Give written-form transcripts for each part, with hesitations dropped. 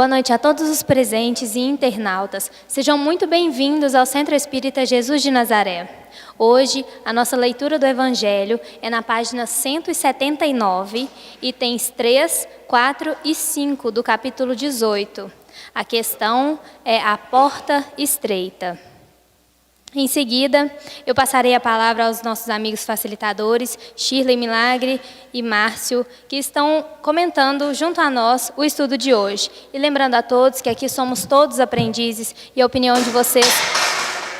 Boa noite a todos os presentes e internautas. Sejam muito bem-vindos ao Centro Espírita Jesus de Nazaré. Hoje, a nossa leitura do Evangelho é na página 179, itens 3, 4 e 5 do capítulo 18. A questão é a porta estreita. Em seguida, eu passarei a palavra aos nossos amigos facilitadores, Shirley Milagre e Márcio, que estão comentando junto a nós o estudo de hoje. E lembrando a todos que aqui somos todos aprendizes e a opinião de vocês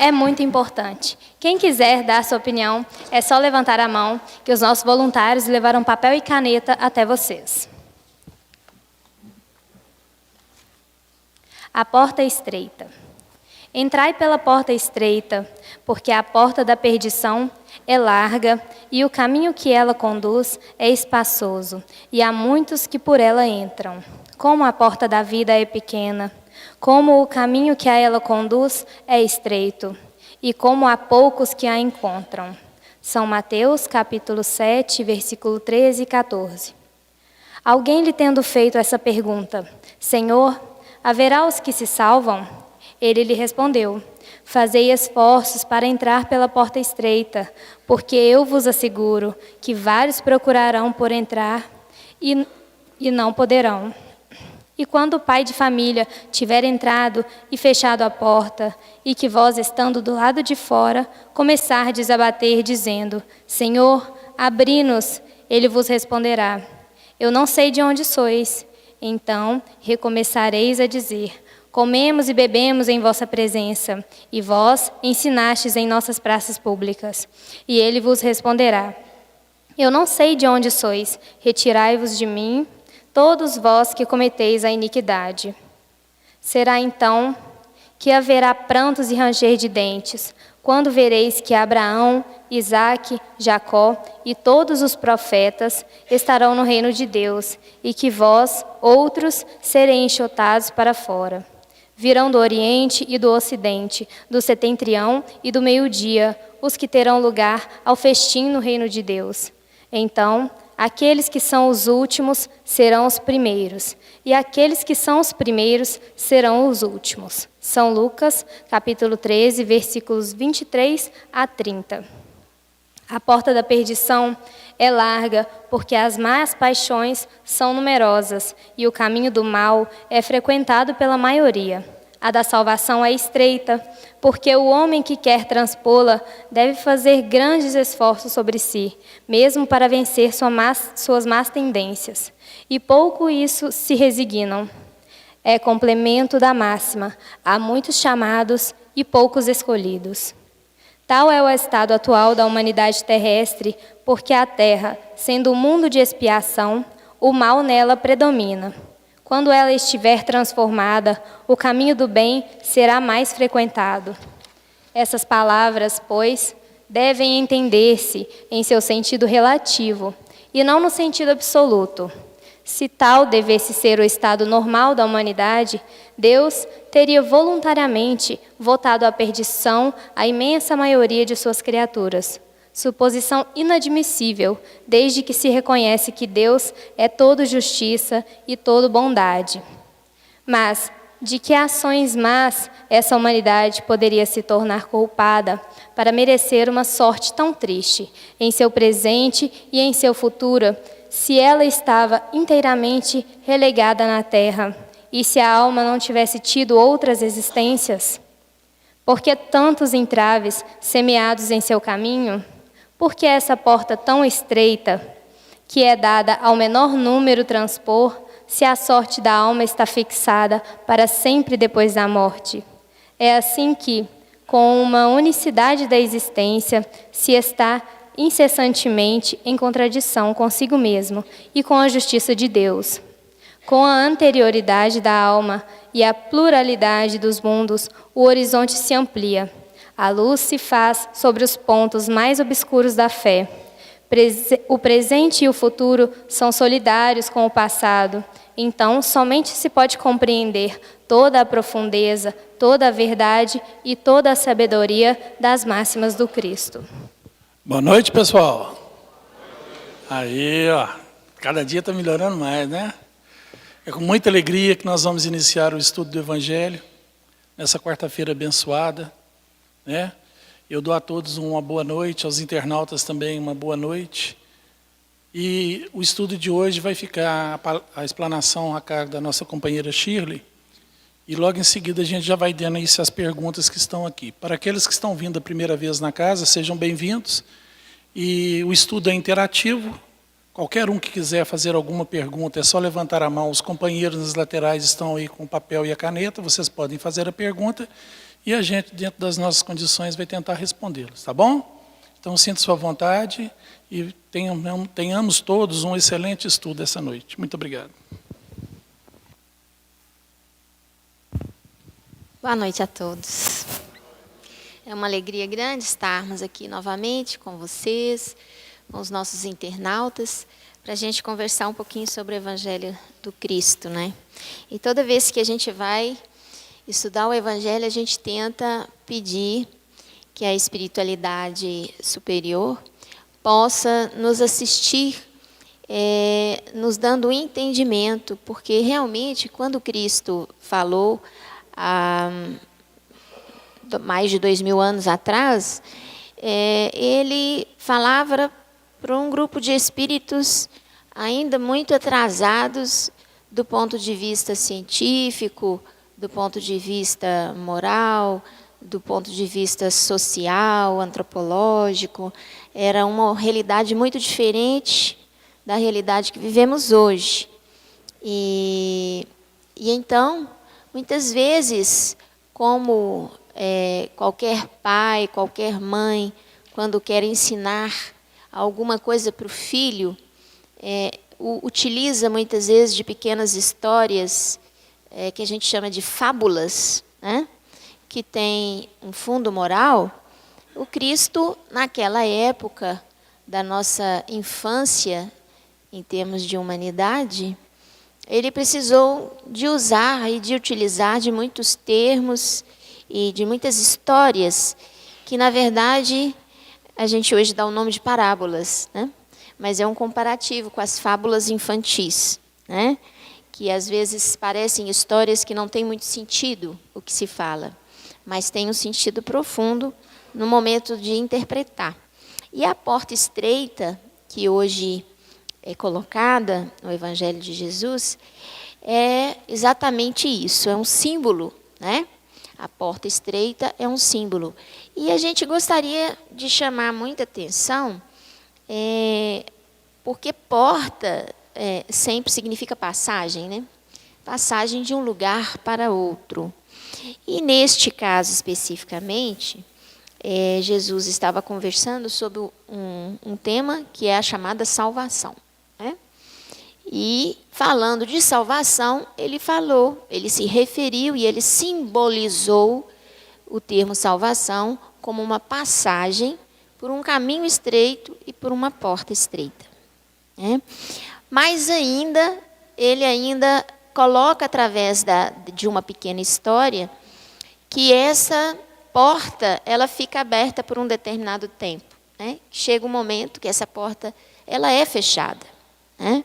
é muito importante. Quem quiser dar sua opinião, é só levantar a mão, que os nossos voluntários levarão papel e caneta até vocês. A porta estreita. Entrai pela porta estreita, porque a porta da perdição é larga e o caminho que ela conduz é espaçoso, e há muitos que por ela entram. Como a porta da vida é pequena, como o caminho que a ela conduz é estreito, e como há poucos que a encontram. São Mateus, capítulo 7, versículo 13 e 14. Alguém lhe tendo feito essa pergunta: Senhor, haverá os que se salvam? Ele lhe respondeu: fazei esforços para entrar pela porta estreita, porque eu vos asseguro que vários procurarão por entrar e não poderão. E quando o pai de família tiver entrado e fechado a porta, e que vós, estando do lado de fora, começardes a bater, dizendo: Senhor, abri-nos, ele vos responderá: eu não sei de onde sois. Então recomeçareis a dizer: comemos e bebemos em vossa presença, e vós ensinastes em nossas praças públicas. E ele vos responderá: eu não sei de onde sois, retirai-vos de mim, todos vós que cometeis a iniquidade. Será então que haverá prantos e ranger de dentes, quando vereis que Abraão, Isaque, Jacó e todos os profetas estarão no reino de Deus, e que vós, outros, sereis enxotados para fora. Virão do Oriente e do Ocidente, do Setentrião e do meio-dia, os que terão lugar ao festim no reino de Deus. Então, aqueles que são os últimos serão os primeiros, e aqueles que são os primeiros serão os últimos. São Lucas, capítulo 13, versículos 23 a 30. A porta da perdição é larga, porque as más paixões são numerosas, e o caminho do mal é frequentado pela maioria. A da salvação é estreita, porque o homem que quer transpô-la deve fazer grandes esforços sobre si, mesmo para vencer suas más tendências. E pouco isso se resignam. É complemento da máxima: há muitos chamados e poucos escolhidos. Tal é o estado atual da humanidade terrestre, porque a terra, sendo um mundo de expiação, o mal nela predomina. Quando ela estiver transformada, o caminho do bem será mais frequentado. Essas palavras, pois, devem entender-se em seu sentido relativo, e não no sentido absoluto. Se tal devesse ser o estado normal da humanidade, Deus teria voluntariamente votado à perdição a imensa maioria de suas criaturas. Suposição inadmissível, desde que se reconhece que Deus é todo justiça e todo bondade. Mas de que ações más essa humanidade poderia se tornar culpada para merecer uma sorte tão triste, em seu presente e em seu futuro, se ela estava inteiramente relegada na terra, e se a alma não tivesse tido outras existências? Por que tantos entraves semeados em seu caminho? Por que essa porta tão estreita, que é dada ao menor número transpor, se a sorte da alma está fixada para sempre depois da morte? É assim que, com uma unicidade da existência, se está incessantemente em contradição consigo mesmo e com a justiça de Deus. Com a anterioridade da alma e a pluralidade dos mundos, o horizonte se amplia. A luz se faz sobre os pontos mais obscuros da fé. O presente e o futuro são solidários com o passado. Então, somente se pode compreender toda a profundeza, toda a verdade e toda a sabedoria das máximas do Cristo. Boa noite, pessoal. Aí, ó, cada dia está melhorando mais, né? É com muita alegria que nós vamos iniciar o estudo do Evangelho, nessa quarta-feira abençoada, né? Eu dou a todos uma boa noite, aos internautas também uma boa noite. E o estudo de hoje vai ficar a explanação a cargo da nossa companheira Shirley, e logo em seguida a gente já vai dando as perguntas que estão aqui. Para aqueles que estão vindo a primeira vez na casa, sejam bem-vindos. E o estudo é interativo. Qualquer um que quiser fazer alguma pergunta, é só levantar a mão. Os companheiros nas laterais estão aí com o papel e a caneta, vocês podem fazer a pergunta e a gente, dentro das nossas condições, vai tentar respondê-las, tá bom? Então, sinta sua vontade e tenhamos todos um excelente estudo essa noite. Muito obrigado. Boa noite a todos. É uma alegria grande estarmos aqui novamente com vocês, com os nossos internautas, para a gente conversar um pouquinho sobre o Evangelho do Cristo, né? E toda vez que a gente vai estudar o Evangelho, a gente tenta pedir que a espiritualidade superior possa nos assistir, nos dando um entendimento, porque realmente, quando Cristo falou há mais de 2000 anos atrás, ele falava para um grupo de espíritos ainda muito atrasados do ponto de vista científico, do ponto de vista moral, do ponto de vista social, antropológico. Era uma realidade muito diferente da realidade que vivemos hoje. E então, muitas vezes, como qualquer pai, qualquer mãe, quando quer ensinar alguma coisa para o filho, utiliza muitas vezes de pequenas histórias que a gente chama de fábulas, né? Que tem um fundo moral. O Cristo, naquela época da nossa infância, em termos de humanidade, ele precisou de usar e de utilizar de muitos termos e de muitas histórias que, na verdade, a gente hoje dá o nome de parábolas, né? Mas é um comparativo com as fábulas infantis, né? Que às vezes parecem histórias que não têm muito sentido o que se fala, mas tem um sentido profundo no momento de interpretar. E a porta estreita, que hoje é colocada no Evangelho de Jesus, é exatamente isso, é um símbolo, né? A porta estreita é um símbolo. E a gente gostaria de chamar muita atenção, porque porta sempre significa passagem, né? Passagem de um lugar para outro. E neste caso especificamente, Jesus estava conversando sobre um tema que é a chamada salvação, né? E falando de salvação, ele se referiu e ele simbolizou o termo salvação como uma passagem por um caminho estreito e por uma porta estreita, né? Mas ainda, ele ainda coloca através de uma pequena história que essa porta ela fica aberta por um determinado tempo, né? Chega um momento que essa porta ela é fechada, né?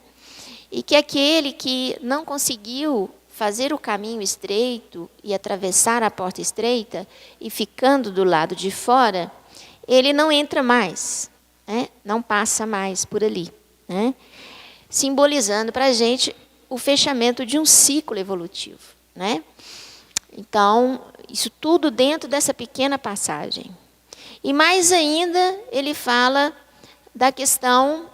E que aquele que não conseguiu fazer o caminho estreito e atravessar a porta estreita e ficando do lado de fora, ele não entra mais, né? Não passa mais por ali, né? Simbolizando para a gente o fechamento de um ciclo evolutivo, né? Então, isso tudo dentro dessa pequena passagem. E mais ainda, ele fala da questão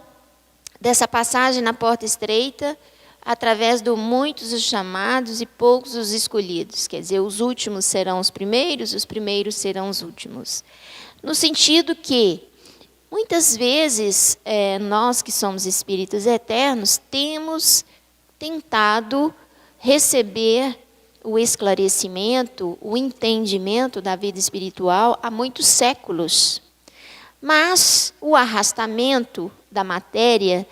dessa passagem na porta estreita, através do muitos os chamados e poucos os escolhidos. Quer dizer, os últimos serão os primeiros serão os últimos. No sentido que, muitas vezes, nós que somos espíritos eternos, temos tentado receber o esclarecimento, o entendimento da vida espiritual há muitos séculos. Mas o arrastamento da matéria,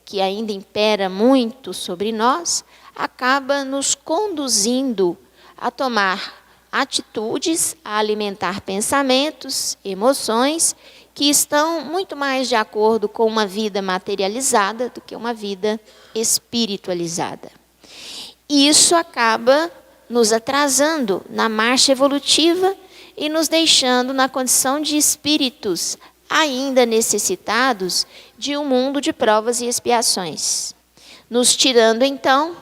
que ainda impera muito sobre nós, acaba nos conduzindo a tomar atitudes, a alimentar pensamentos, emoções, que estão muito mais de acordo com uma vida materializada do que uma vida espiritualizada. E isso acaba nos atrasando na marcha evolutiva e nos deixando na condição de espíritos ainda necessitados de um mundo de provas e expiações. Nos tirando, então,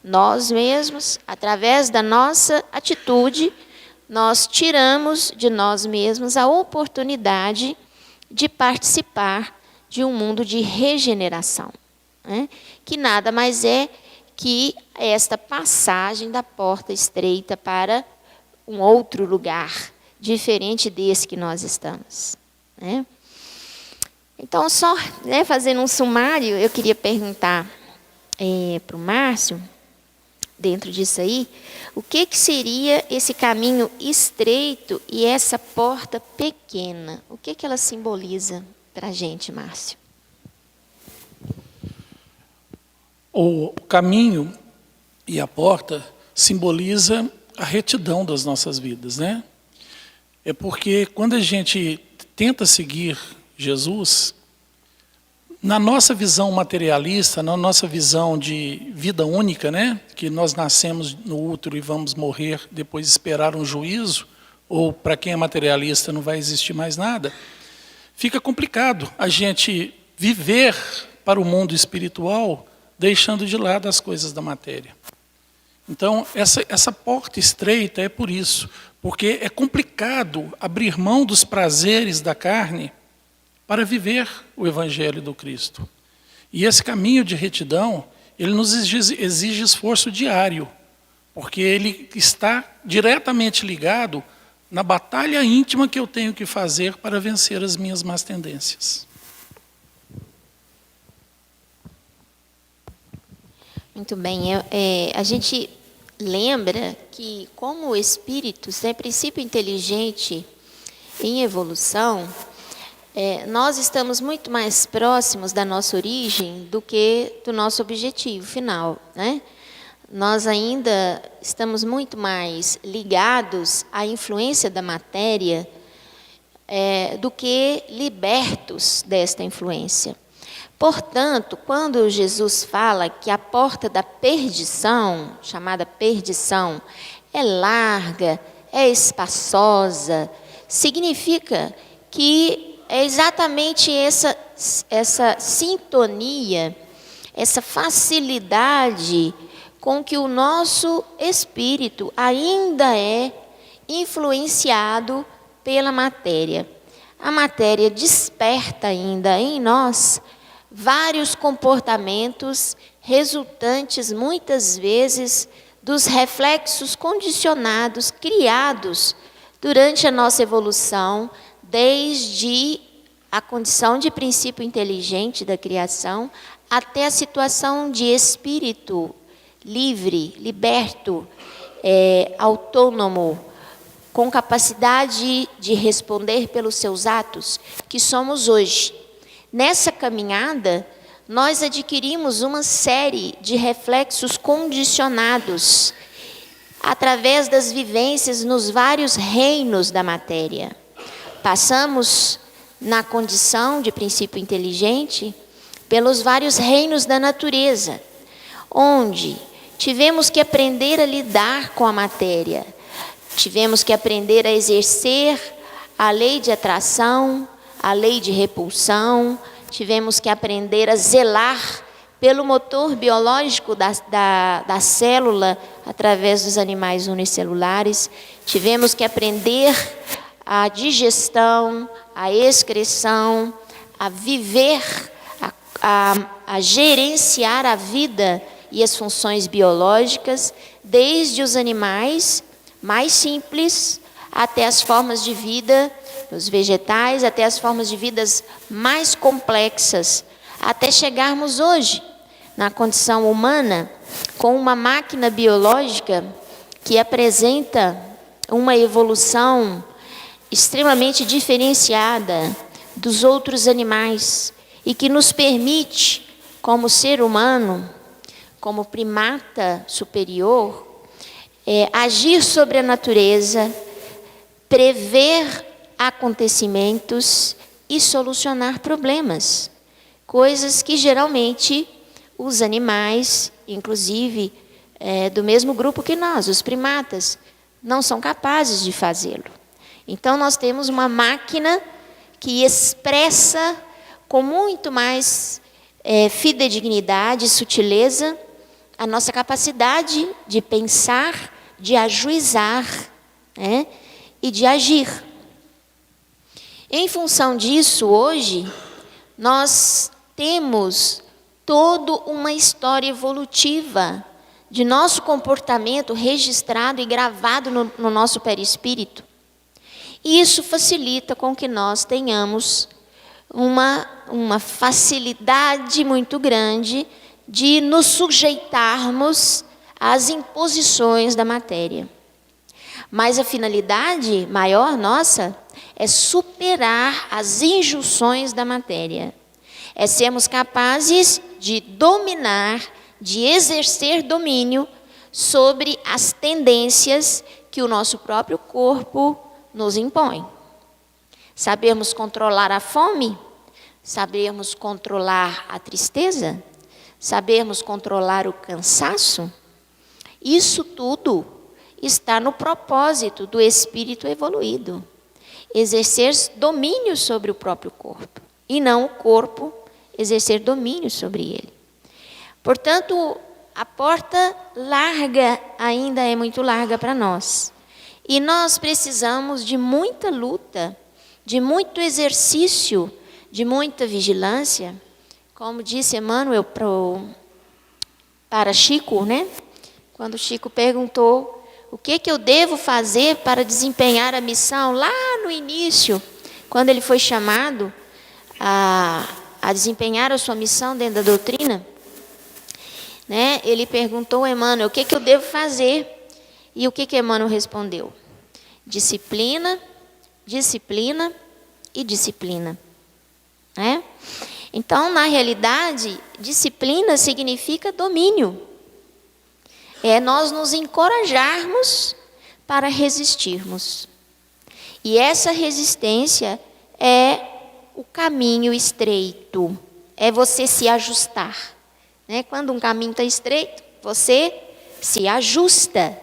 nós mesmos, através da nossa atitude, nós tiramos de nós mesmos a oportunidade de participar de um mundo de regeneração, né? Que nada mais é que esta passagem da porta estreita para um outro lugar, diferente desse que nós estamos, né? Então, só, né, fazendo um sumário, eu queria perguntar para o Márcio, dentro disso aí, o que seria esse caminho estreito e essa porta pequena? O que ela simboliza para a gente, Márcio? O caminho e a porta simboliza a retidão das nossas vidas, né? É porque quando a gente tenta seguir Jesus, na nossa visão materialista, na nossa visão de vida única, né? Que nós nascemos no útero e vamos morrer, depois esperar um juízo, ou para quem é materialista não vai existir mais nada, fica complicado a gente viver para o mundo espiritual deixando de lado as coisas da matéria. Então, essa porta estreita é por isso, porque é complicado abrir mão dos prazeres da carne para viver o Evangelho do Cristo. E esse caminho de retidão, ele nos exige esforço diário, porque ele está diretamente ligado na batalha íntima que eu tenho que fazer para vencer as minhas más tendências. Muito bem. A gente lembra que, como espíritos, né, princípio inteligente em evolução, nós estamos muito mais próximos da nossa origem do que do nosso objetivo final, né? Nós ainda estamos muito mais ligados à influência da matéria do que libertos desta influência. Portanto, quando Jesus fala que a porta da perdição, chamada perdição, é larga, é espaçosa, significa que é exatamente essa sintonia, essa facilidade com que o nosso espírito ainda é influenciado pela matéria. A matéria desperta ainda em nós vários comportamentos resultantes, muitas vezes, dos reflexos condicionados, criados durante a nossa evolução, desde a condição de princípio inteligente da criação, até a situação de espírito livre, liberto, autônomo, com capacidade de responder pelos seus atos, que somos hoje. Nessa caminhada, nós adquirimos uma série de reflexos condicionados através das vivências nos vários reinos da matéria. Passamos, na condição de princípio inteligente, pelos vários reinos da natureza, onde tivemos que aprender a lidar com a matéria, tivemos que aprender a exercer a lei de atração, a lei de repulsão, tivemos que aprender a zelar pelo motor biológico da célula através dos animais unicelulares, tivemos que aprender a digestão, a excreção, a viver, a gerenciar a vida e as funções biológicas, desde os animais mais simples até as formas de vida, os vegetais, até as formas de vidas mais complexas, até chegarmos hoje na condição humana com uma máquina biológica que apresenta uma evolução extremamente diferenciada dos outros animais e que nos permite, como ser humano, como primata superior, agir sobre a natureza, prever acontecimentos e solucionar problemas, coisas que geralmente os animais, inclusive do mesmo grupo que nós, os primatas, não são capazes de fazê-lo. Então, nós temos uma máquina que expressa com muito mais fidedignidade e sutileza a nossa capacidade de pensar, de ajuizar, né, e de agir. Em função disso, hoje, nós temos toda uma história evolutiva de nosso comportamento registrado e gravado no nosso perispírito. E isso facilita com que nós tenhamos uma facilidade muito grande de nos sujeitarmos às imposições da matéria. Mas a finalidade maior nossa é superar as injunções da matéria. É sermos capazes de dominar, de exercer domínio sobre as tendências que o nosso próprio corpo nos impõe. Sabermos controlar a fome, sabermos controlar a tristeza, sabermos controlar o cansaço, isso tudo está no propósito do espírito evoluído. Exercer domínio sobre o próprio corpo, e não o corpo exercer domínio sobre ele. Portanto, a porta larga ainda é muito larga para nós. E nós precisamos de muita luta, de muito exercício, de muita vigilância. Como disse Emmanuel para Chico, né? Quando Chico perguntou o que eu devo fazer para desempenhar a missão lá no início, quando ele foi chamado a desempenhar a sua missão dentro da doutrina, né? Ele perguntou a Emmanuel, o que eu devo fazer? E o que Emmanuel respondeu? Disciplina, disciplina e disciplina. Né? Então, na realidade, disciplina significa domínio. É nós nos encorajarmos para resistirmos. E essa resistência é o caminho estreito. É você se ajustar. Né? Quando um caminho está estreito, você se ajusta.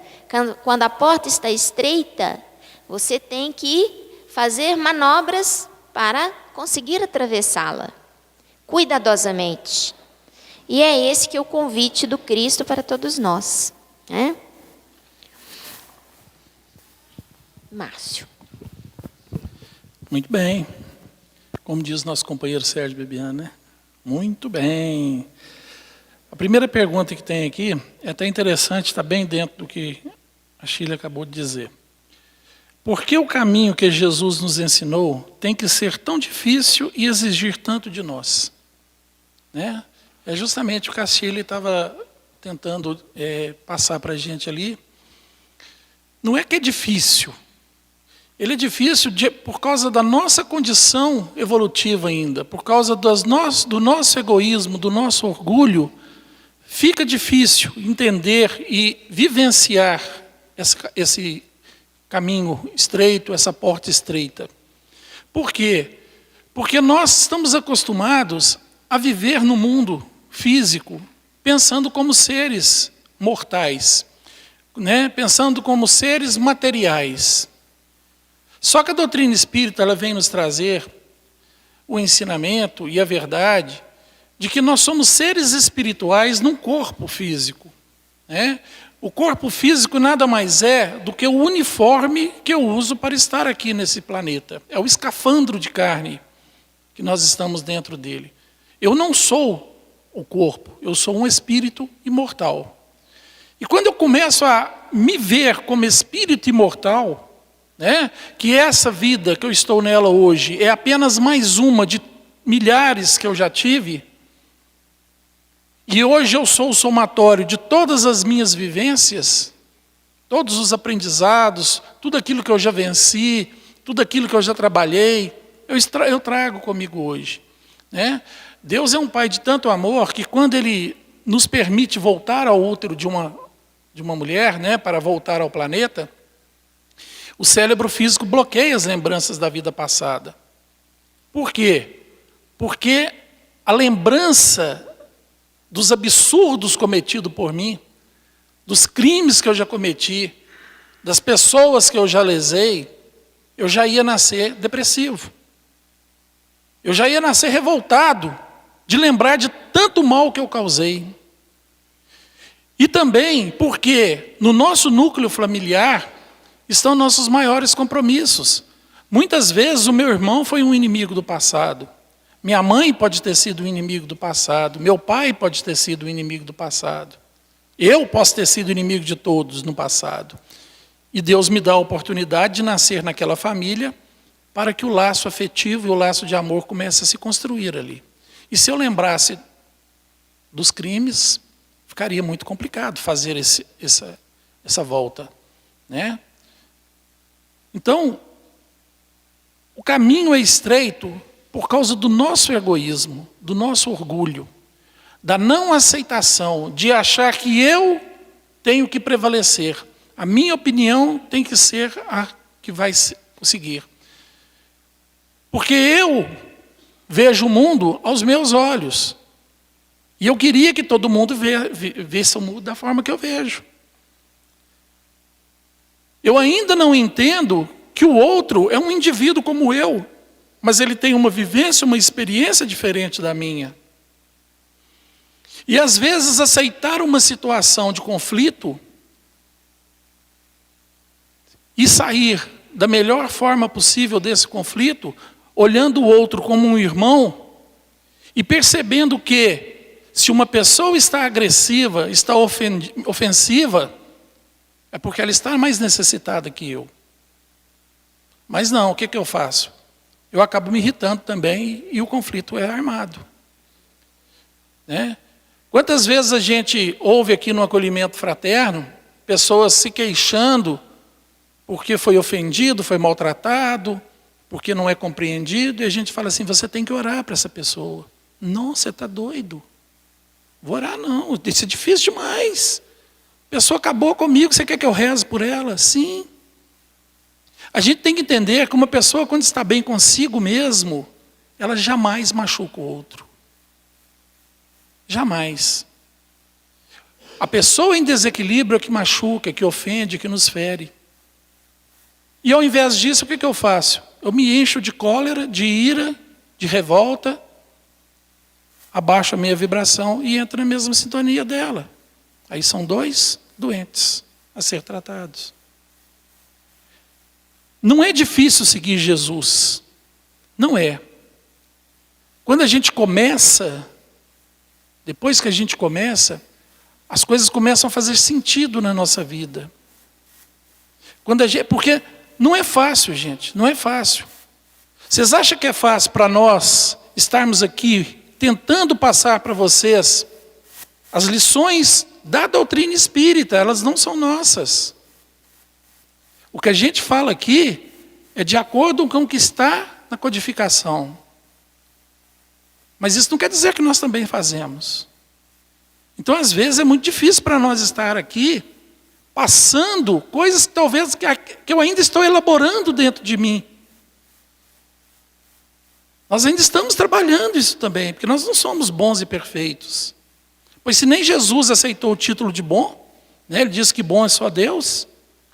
Quando a porta está estreita, você tem que fazer manobras para conseguir atravessá-la, cuidadosamente. E é esse que é o convite do Cristo para todos nós. Né? Márcio. Muito bem. Como diz nosso companheiro Sérgio Bebiano, né? Muito bem. A primeira pergunta que tem aqui é até interessante, está bem dentro do que a Sheila acabou de dizer. Por que o caminho que Jesus nos ensinou tem que ser tão difícil e exigir tanto de nós? Né? É justamente o que a Sheila estava tentando passar para a gente ali. Não é que é difícil. Ele é difícil por causa da nossa condição evolutiva ainda, por causa do nosso egoísmo, do nosso orgulho. Fica difícil entender e vivenciar esse caminho estreito, essa porta estreita. Por quê? Porque nós estamos acostumados a viver no mundo físico, pensando como seres mortais, né? Pensando como seres materiais. Só que a doutrina espírita ela vem nos trazer o ensinamento e a verdade de que nós somos seres espirituais num corpo físico. Né? O corpo físico nada mais é do que o uniforme que eu uso para estar aqui nesse planeta. É o escafandro de carne que nós estamos dentro dele. Eu não sou o corpo, eu sou um espírito imortal. E quando eu começo a me ver como espírito imortal, né, que essa vida que eu estou nela hoje é apenas mais uma de milhares que eu já tive, e hoje eu sou o somatório de todas as minhas vivências, todos os aprendizados, tudo aquilo que eu já venci, tudo aquilo que eu já trabalhei, eu trago comigo hoje. Né? Deus é um Pai de tanto amor que quando Ele nos permite voltar ao útero de uma mulher, né, para voltar ao planeta, o cérebro físico bloqueia as lembranças da vida passada. Por quê? Porque a lembrança dos absurdos cometidos por mim, dos crimes que eu já cometi, das pessoas que eu já lesei, eu já ia nascer depressivo. Eu já ia nascer revoltado de lembrar de tanto mal que eu causei. E também porque no nosso núcleo familiar estão nossos maiores compromissos. Muitas vezes o meu irmão foi um inimigo do passado. Minha mãe pode ter sido um inimigo do passado. Meu pai pode ter sido um inimigo do passado. Eu posso ter sido inimigo de todos no passado. E Deus me dá a oportunidade de nascer naquela família para que o laço afetivo e o laço de amor comece a se construir ali. E se eu lembrasse dos crimes, ficaria muito complicado fazer essa volta, né? Então, o caminho é estreito por causa do nosso egoísmo, do nosso orgulho, da não aceitação, de achar que eu tenho que prevalecer. A minha opinião tem que ser a que vai seguir. Porque eu vejo o mundo aos meus olhos. E eu queria que todo mundo visse o mundo da forma que eu vejo. Eu ainda não entendo que o outro é um indivíduo como eu, mas ele tem uma vivência, uma experiência diferente da minha. E às vezes aceitar uma situação de conflito e sair da melhor forma possível desse conflito, olhando o outro como um irmão e percebendo que se uma pessoa está agressiva, está ofensiva, é porque ela está mais necessitada que eu. Mas não, o que eu faço? Eu acabo me irritando também e o conflito é armado. Né? Quantas vezes a gente ouve aqui no acolhimento fraterno, pessoas se queixando porque foi ofendido, foi maltratado, porque não é compreendido, e a gente fala assim, você tem que orar para essa pessoa. Não, você está doido. Vou orar não, isso é difícil demais. A pessoa acabou comigo, você quer que eu reze por ela? Sim. A gente tem que entender que uma pessoa, quando está bem consigo mesmo, ela jamais machuca o outro. Jamais. A pessoa em desequilíbrio é que machuca, que ofende, que nos fere. E ao invés disso, o que eu faço? Eu me encho de cólera, de ira, de revolta, abaixo a minha vibração e entro na mesma sintonia dela. Aí são dois doentes a ser tratados. Não é difícil seguir Jesus. Não é. Quando a gente começa, depois que a gente começa, as coisas começam a fazer sentido na nossa vida. Porque não é fácil, gente, não é fácil. Vocês acham que é fácil para nós estarmos aqui tentando passar para vocês as lições da doutrina espírita? Elas não são nossas. O que a gente fala aqui é de acordo com o que está na codificação. Mas isso não quer dizer que nós também fazemos. Então, às vezes, é muito difícil para nós estar aqui passando coisas que talvez que eu ainda estou elaborando dentro de mim. Nós ainda estamos trabalhando isso também, porque nós não somos bons e perfeitos. Pois se nem Jesus aceitou o título de bom, né, ele diz que bom é só Deus,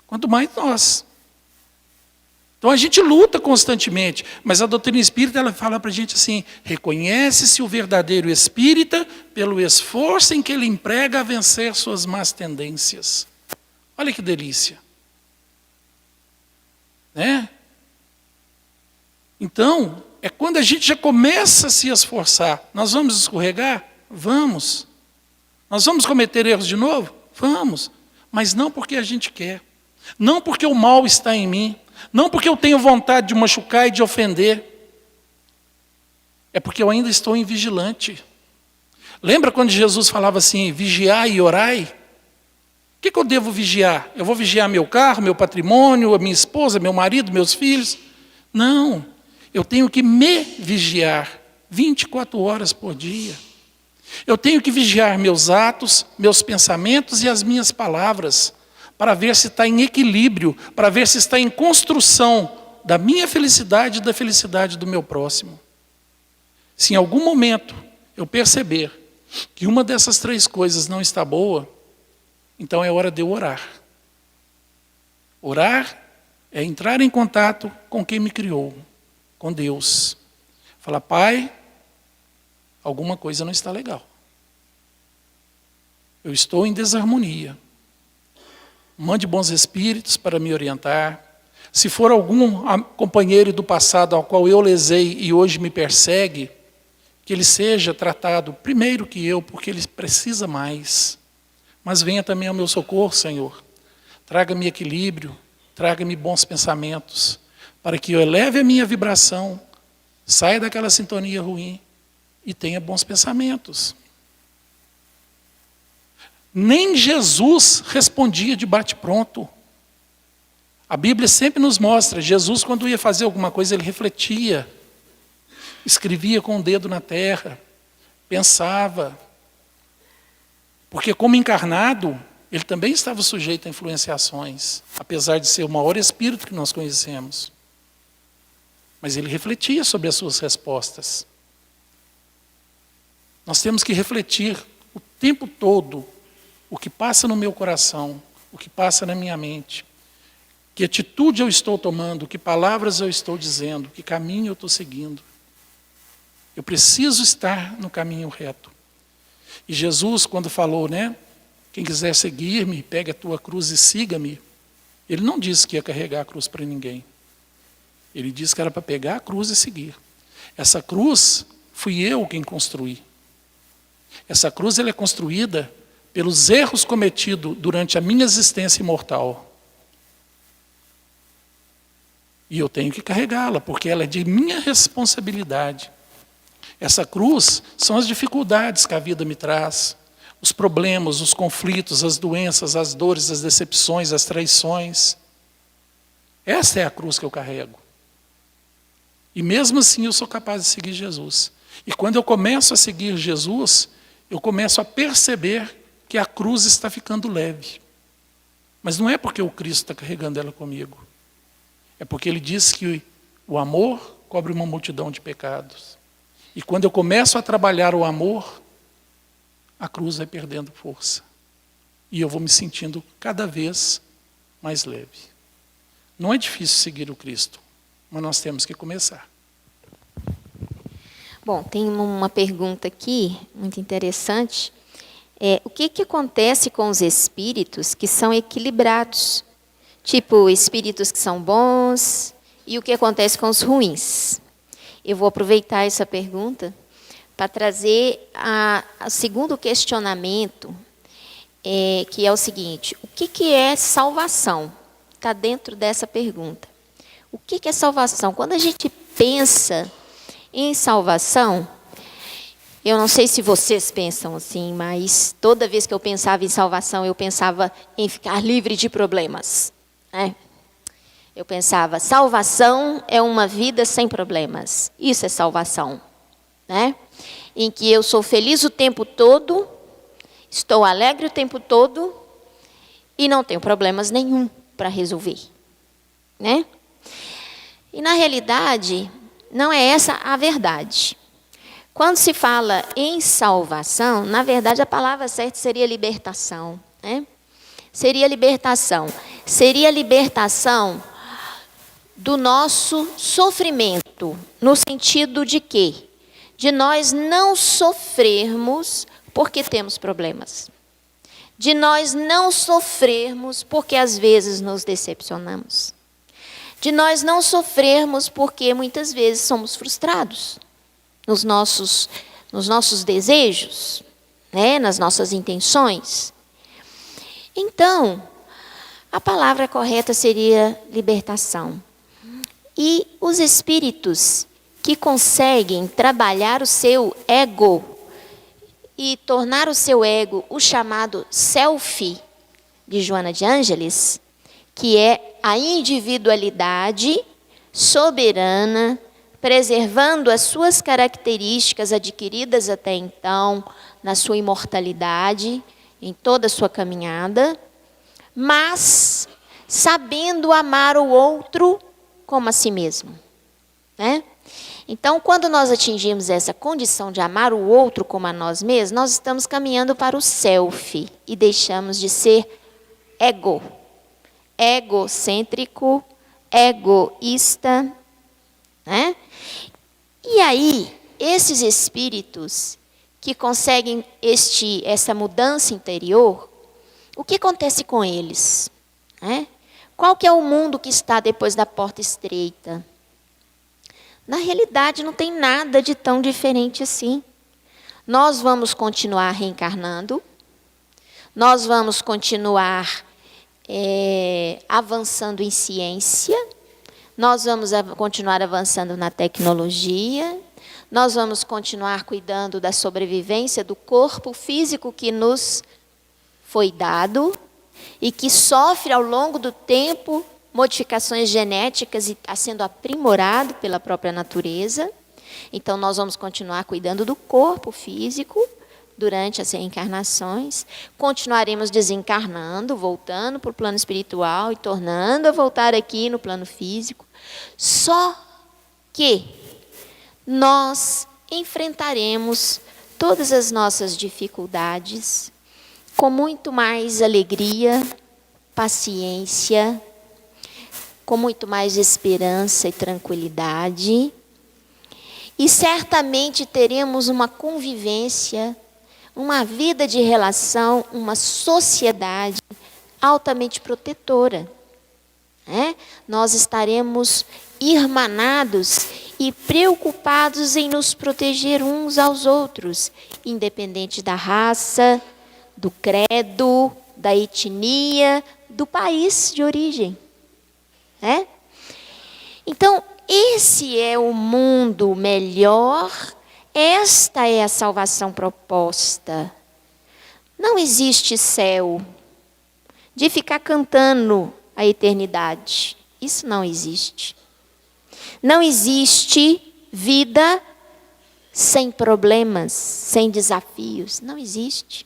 quanto mais nós. Então a gente luta constantemente, mas a doutrina espírita ela fala para a gente assim, reconhece-se o verdadeiro espírita pelo esforço em que ele emprega a vencer suas más tendências. Olha que delícia. Né? Então, é quando a gente já começa a se esforçar. Nós vamos escorregar? Vamos. Nós vamos cometer erros de novo? Vamos. Mas não porque a gente quer. Não porque o mal está em mim. Não porque eu tenho vontade de machucar e de ofender. É porque eu ainda estou invigilante. Lembra quando Jesus falava assim, vigiai e orai? O que eu devo vigiar? Eu vou vigiar meu carro, meu patrimônio, a minha esposa, meu marido, meus filhos? Não. Eu tenho que me vigiar 24 horas por dia. Eu tenho que vigiar meus atos, meus pensamentos e as minhas palavras, para ver se está em equilíbrio, para ver se está em construção da minha felicidade e da felicidade do meu próximo. Se em algum momento eu perceber que uma dessas três coisas não está boa, Então é hora de eu orar. Orar é entrar em contato com quem me criou, com Deus. Falar, Pai, alguma coisa não está legal. Eu estou em desarmonia. Mande bons espíritos para me orientar. Se for algum companheiro do passado ao qual eu lesei e hoje me persegue, que ele seja tratado primeiro que eu, porque ele precisa mais. Mas venha também ao meu socorro, Senhor. Traga-me equilíbrio, traga-me bons pensamentos, para que eu eleve a minha vibração, saia daquela sintonia ruim e tenha bons pensamentos. Nem Jesus respondia de bate-pronto. A Bíblia sempre nos mostra, Jesus quando ia fazer alguma coisa, ele refletia, escrevia com o dedo na terra, pensava. Porque como encarnado, ele também estava sujeito a influenciações, apesar de ser o maior espírito que nós conhecemos. Mas ele refletia sobre as suas respostas. Nós temos que refletir o tempo todo o que passa no meu coração, o que passa na minha mente. Que atitude eu estou tomando, que palavras eu estou dizendo, que caminho eu estou seguindo. Eu preciso estar no caminho reto. E Jesus, quando falou, quem quiser seguir-me, pegue a tua cruz e siga-me, ele não disse que ia carregar a cruz para ninguém. Ele disse que era para pegar a cruz e seguir. Essa cruz fui eu quem construí. Essa cruz ela é construída pelos erros cometidos durante a minha existência imortal. E eu tenho que carregá-la, porque ela é de minha responsabilidade. Essa cruz são as dificuldades que a vida me traz, os problemas, os conflitos, as doenças, as dores, as decepções, as traições. Essa é a cruz que eu carrego. E mesmo assim eu sou capaz de seguir Jesus. E quando eu começo a seguir Jesus, eu começo a perceber que a cruz está ficando leve. Mas não é porque o Cristo está carregando ela comigo. É porque ele diz que o amor cobre uma multidão de pecados. E quando eu começo a trabalhar o amor, a cruz vai perdendo força. E eu vou me sentindo cada vez mais leve. Não é difícil seguir o Cristo, mas nós temos que começar. Bom, tem uma pergunta aqui, muito interessante. O que acontece com os espíritos que são equilibrados? Tipo, espíritos que são bons, e o que acontece com os ruins? Eu vou aproveitar essa pergunta para trazer o segundo questionamento, que é o seguinte: o que é salvação? Está dentro dessa pergunta. O que é salvação? Quando a gente pensa em salvação, eu não sei se vocês pensam assim, mas toda vez que eu pensava em salvação, eu pensava em ficar livre de problemas. Eu pensava, salvação é uma vida sem problemas. Isso é salvação. Em que eu sou feliz o tempo todo, estou alegre o tempo todo e não tenho problemas nenhum para resolver. E na realidade, não é essa a verdade. Quando se fala em salvação, na verdade a palavra certa seria libertação. Seria libertação. Seria libertação do nosso sofrimento, no sentido de quê? De nós não sofrermos porque temos problemas. De nós não sofrermos porque às vezes nos decepcionamos. De nós não sofrermos porque muitas vezes somos frustrados nos nossos desejos, nas nossas intenções. Então, a palavra correta seria libertação. E os espíritos que conseguem trabalhar o seu ego e tornar o seu ego o chamado self, de Joana de Ângeles, que é a individualidade soberana, preservando as suas características adquiridas até então, na sua imortalidade, em toda a sua caminhada, mas sabendo amar o outro como a si mesmo. Então, quando nós atingimos essa condição de amar o outro como a nós mesmos, nós estamos caminhando para o self e deixamos de ser egocêntrico, egoísta, né? E aí, esses espíritos que conseguem essa mudança interior, o que acontece com eles? Né? Qual que é o mundo que está depois da porta estreita? Na realidade, não tem nada de tão diferente assim. Nós vamos continuar reencarnando, nós vamos continuar avançando em ciência, nós vamos continuar avançando na tecnologia, nós vamos continuar cuidando da sobrevivência do corpo físico que nos foi dado e que sofre ao longo do tempo modificações genéticas e está sendo aprimorado pela própria natureza. Então, nós vamos continuar cuidando do corpo físico durante as reencarnações. Continuaremos desencarnando, voltando para o plano espiritual e tornando a voltar aqui no plano físico. Só que nós enfrentaremos todas as nossas dificuldades com muito mais alegria, paciência, com muito mais esperança e tranquilidade. E certamente teremos uma convivência, uma vida de relação, uma sociedade altamente protetora. Nós estaremos irmanados e preocupados em nos proteger uns aos outros, independente da raça, do credo, da etnia, do país de origem. Então, esse é o mundo melhor, esta é a salvação proposta. Não existe céu de ficar cantando a eternidade. Isso não existe. Não existe vida sem problemas, sem desafios. Não existe.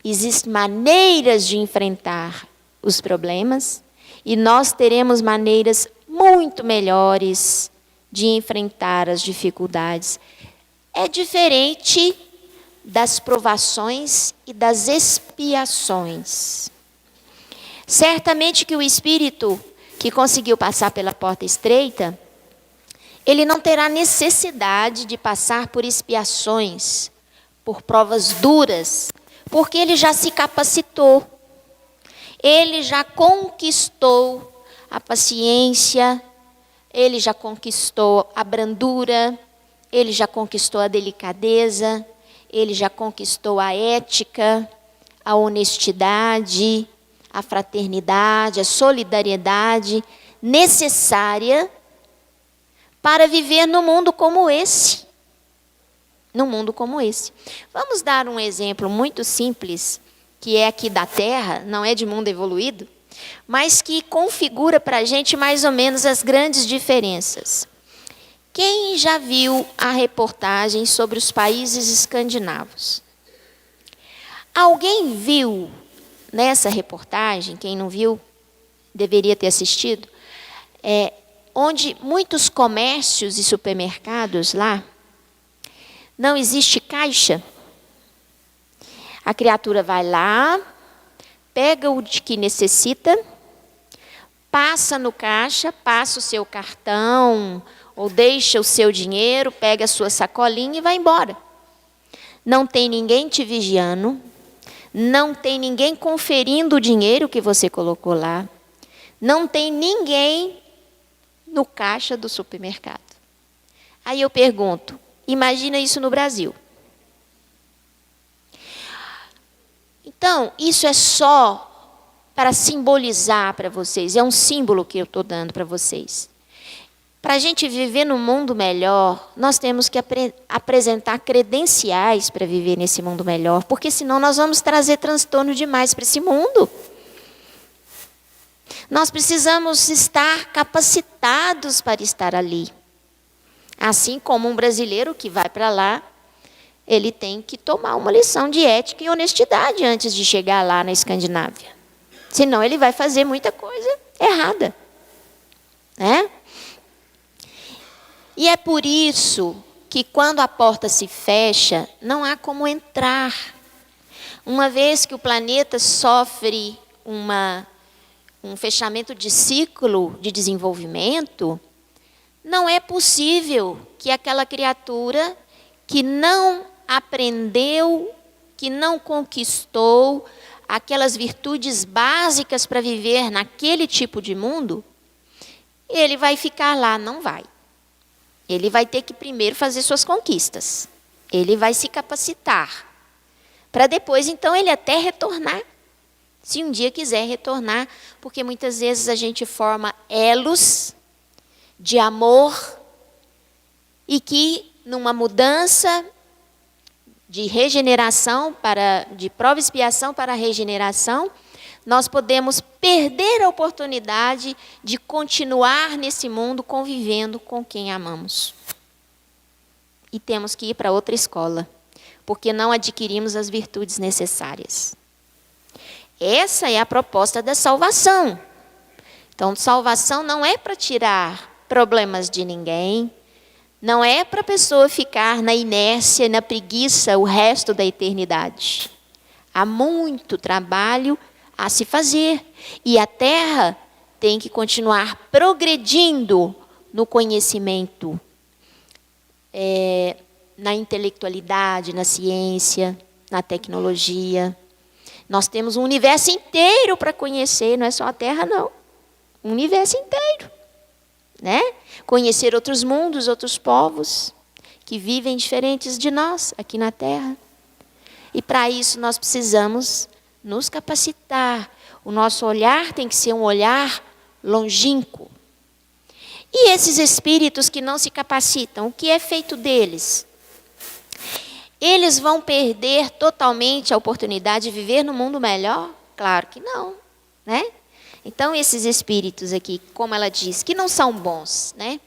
Existem maneiras de enfrentar os problemas e nós teremos maneiras muito melhores de enfrentar as dificuldades. É diferente das provações e das expiações. Certamente que o espírito que conseguiu passar pela porta estreita, ele não terá necessidade de passar por expiações, por provas duras, porque ele já se capacitou, ele já conquistou a paciência, ele já conquistou a brandura, ele já conquistou a delicadeza, ele já conquistou a ética, a honestidade, a fraternidade, a solidariedade necessária para viver num mundo como esse. Num mundo como esse. Vamos dar um exemplo muito simples, que é aqui da Terra, não é de mundo evoluído, mas que configura para a gente mais ou menos as grandes diferenças. Quem já viu a reportagem sobre os países escandinavos? Alguém viu nessa reportagem, quem não viu, deveria ter assistido, onde muitos comércios e supermercados lá, não existe caixa. A criatura vai lá, pega o que necessita, passa no caixa, passa o seu cartão, ou deixa o seu dinheiro, pega a sua sacolinha e vai embora. Não tem ninguém te vigiando, não tem ninguém conferindo o dinheiro que você colocou lá, não tem ninguém no caixa do supermercado. Aí eu pergunto, imagina isso no Brasil. Então, isso é só para simbolizar para vocês, é um símbolo que eu estou dando para vocês. Para a gente viver num mundo melhor, nós temos que apresentar credenciais para viver nesse mundo melhor, porque senão nós vamos trazer transtorno demais para esse mundo. Nós precisamos estar capacitados para estar ali. Assim como um brasileiro que vai para lá, ele tem que tomar uma lição de ética e honestidade antes de chegar lá na Escandinávia. Senão ele vai fazer muita coisa errada. E é por isso que quando a porta se fecha, não há como entrar. Uma vez que o planeta sofre um fechamento de ciclo de desenvolvimento, não é possível que aquela criatura que não aprendeu, que não conquistou aquelas virtudes básicas para viver naquele tipo de mundo, ele vai ficar lá, não vai. Ele vai ter que primeiro fazer suas conquistas. Ele vai se capacitar. Para depois, então, ele até retornar. Se um dia quiser retornar, porque muitas vezes a gente forma elos de amor e que, numa mudança de regeneração, de prova e expiação para regeneração, nós podemos perder a oportunidade de continuar nesse mundo convivendo com quem amamos. E temos que ir para outra escola, porque não adquirimos as virtudes necessárias. Essa é a proposta da salvação. Então, salvação não é para tirar problemas de ninguém, não é para a pessoa ficar na inércia, na preguiça o resto da eternidade. Há muito trabalho a se fazer. E a Terra tem que continuar progredindo no conhecimento, na intelectualidade, na ciência, na tecnologia. Nós temos um universo inteiro para conhecer, não é só a Terra, não. Um universo inteiro. Né? Conhecer outros mundos, outros povos que vivem diferentes de nós aqui na Terra. E para isso nós precisamos nos capacitar. O nosso olhar tem que ser um olhar longínquo. E esses espíritos que não se capacitam, o que é feito deles? Eles vão perder totalmente a oportunidade de viver no mundo melhor? Claro que não, né? Então esses espíritos aqui, como ela diz, que não são bons, né?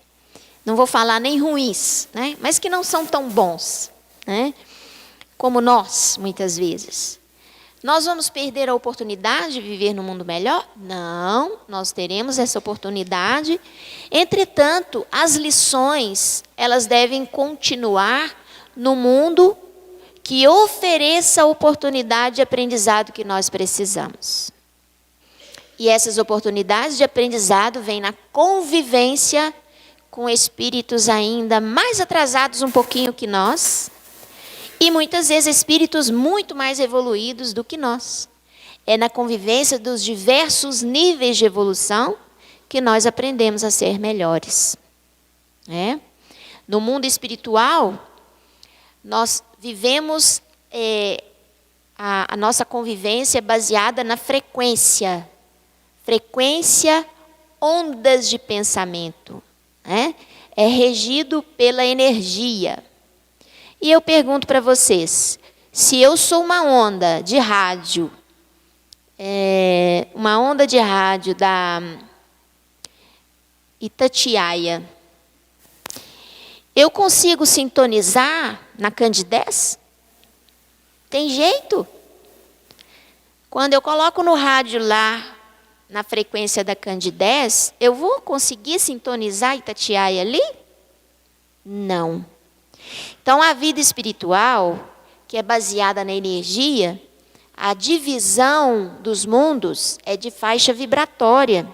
Não vou falar nem ruins, né? Mas que não são tão bons, né? Como nós, muitas vezes. Nós vamos perder a oportunidade de viver no mundo melhor? Não, nós teremos essa oportunidade. Entretanto, as lições, elas devem continuar no mundo que ofereça a oportunidade de aprendizado que nós precisamos. E essas oportunidades de aprendizado vêm na convivência com espíritos ainda mais atrasados um pouquinho que nós, e muitas vezes espíritos muito mais evoluídos do que nós. É na convivência dos diversos níveis de evolução que nós aprendemos a ser melhores. No mundo espiritual, nós vivemos a nossa convivência baseada na frequência. Frequência, ondas de pensamento. É regido pela energia. E eu pergunto para vocês, se eu sou uma onda de rádio, da Itatiaia, eu consigo sintonizar na Candidez? Tem jeito? Quando eu coloco no rádio lá, na frequência da Candidez, eu vou conseguir sintonizar Itatiaia ali? Não. Então, a vida espiritual, que é baseada na energia, a divisão dos mundos é de faixa vibratória.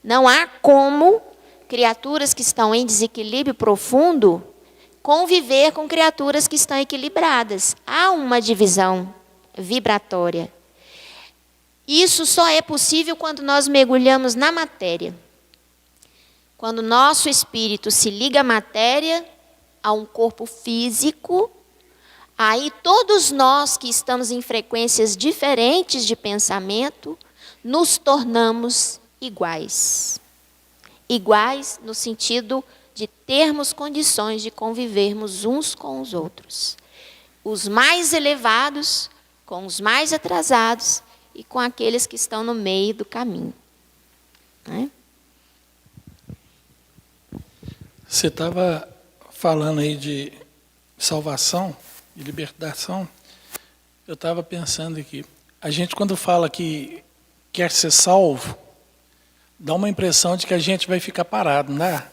Não há como criaturas que estão em desequilíbrio profundo conviver com criaturas que estão equilibradas. Há uma divisão vibratória. Isso só é possível quando nós mergulhamos na matéria. Quando nosso espírito se liga à matéria, a um corpo físico, aí todos nós que estamos em frequências diferentes de pensamento, nos tornamos iguais. Iguais no sentido de termos condições de convivermos uns com os outros. Os mais elevados com os mais atrasados e com aqueles que estão no meio do caminho. Você estava falando aí de salvação, de libertação. Eu estava pensando aqui, a gente quando fala que quer ser salvo, dá uma impressão de que a gente vai ficar parado, não dá?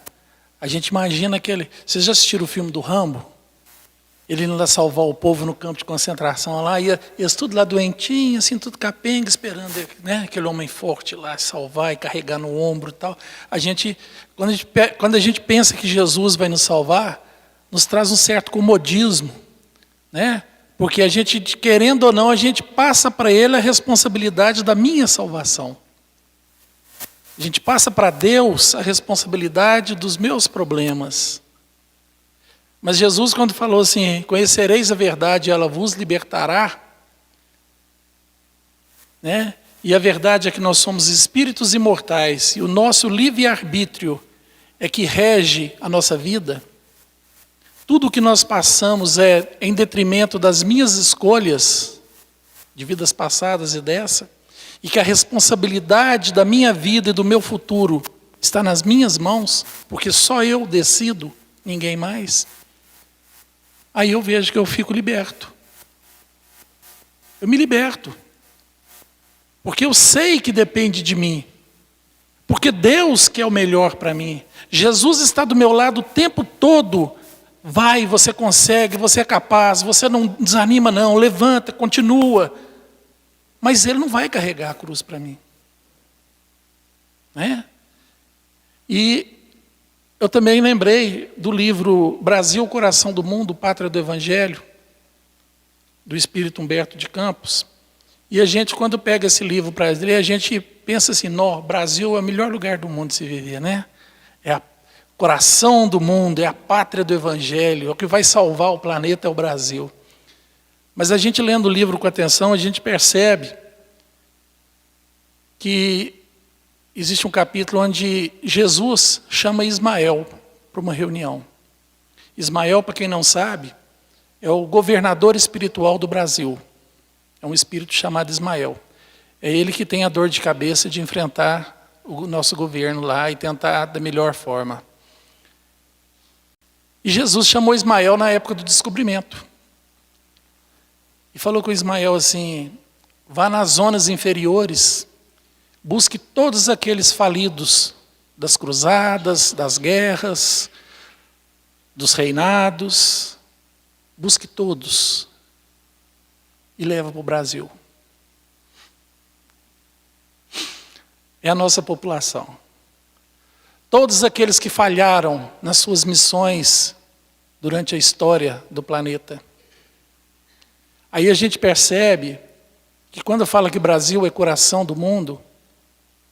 A gente imagina aquele... Vocês já assistiram o filme do Rambo? Ele indo lá salvar o povo no campo de concentração lá, e eles tudo lá doentinho, assim, tudo capenga, esperando, né, aquele homem forte lá salvar e carregar no ombro e tal. Quando a gente pensa que Jesus vai nos salvar, nos traz um certo comodismo, né? Porque a gente, querendo ou não, a gente passa para ele a responsabilidade da minha salvação. A gente passa para Deus a responsabilidade dos meus problemas. Mas Jesus, quando falou assim, conhecereis a verdade e ela vos libertará, né? E a verdade é que nós somos espíritos imortais e o nosso livre-arbítrio é que rege a nossa vida. Tudo o que nós passamos é em detrimento das minhas escolhas, de vidas passadas e dessa, e que a responsabilidade da minha vida e do meu futuro está nas minhas mãos, porque só eu decido, ninguém mais. Aí eu vejo que eu fico liberto. Eu me liberto. Porque eu sei que depende de mim. Porque Deus quer o melhor para mim. Jesus está do meu lado o tempo todo. Vai, você consegue, você é capaz, você não desanima não, levanta, continua. Mas Ele não vai carregar a cruz para mim. Né? E eu também lembrei do livro Brasil, Coração do Mundo, Pátria do Evangelho, do Espírito Humberto de Campos. E a gente, quando pega esse livro para ler, a gente pensa assim, Brasil é o melhor lugar do mundo de se viver, né? É o coração do mundo, é a pátria do Evangelho, é o que vai salvar o planeta, é o Brasil. Mas a gente lendo o livro com atenção, a gente percebe que existe um capítulo onde Jesus chama Ismael para uma reunião. Ismael, para quem não sabe, é o governador espiritual do Brasil. É um espírito chamado Ismael. É ele que tem a dor de cabeça de enfrentar o nosso governo lá e tentar da melhor forma. E Jesus chamou Ismael na época do descobrimento. E falou com Ismael assim, vá nas zonas inferiores, busque todos aqueles falidos das cruzadas, das guerras, dos reinados, busque todos e leva para o Brasil. É a nossa população. Todos aqueles que falharam nas suas missões durante a história do planeta. Aí a gente percebe que quando fala que o Brasil é coração do mundo,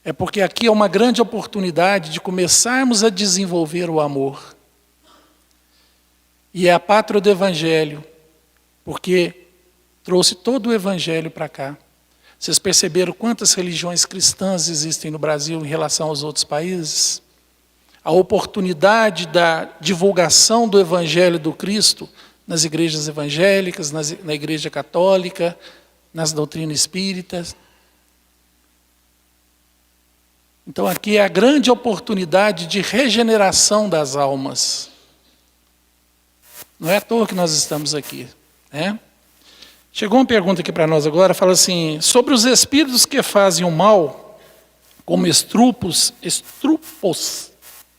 é porque aqui é uma grande oportunidade de começarmos a desenvolver o amor. E é a pátria do Evangelho, porque trouxe todo o Evangelho para cá. Vocês perceberam quantas religiões cristãs existem no Brasil em relação aos outros países? A oportunidade da divulgação do Evangelho do Cristo nas igrejas evangélicas, na igreja católica, nas doutrinas espíritas. Então aqui é a grande oportunidade de regeneração das almas. Não é à toa que nós estamos aqui, né? Chegou uma pergunta aqui para nós agora, fala assim, sobre os espíritos que fazem o mal, como estrupos, é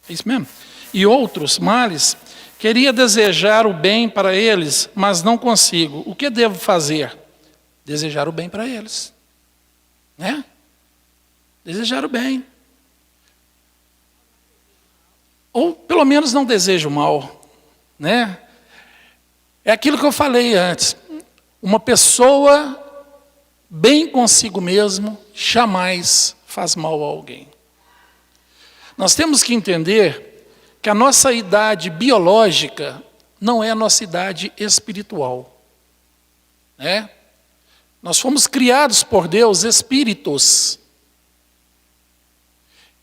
isso mesmo? E outros males, queria desejar o bem para eles, mas não consigo. O que devo fazer? Desejar o bem para eles. Né? Desejar o bem. Ou pelo menos não desejo o mal. Né? É aquilo que eu falei antes. Uma pessoa bem consigo mesmo jamais faz mal a alguém. Nós temos que entender que a nossa idade biológica não é a nossa idade espiritual. Né? Nós fomos criados por Deus espíritos.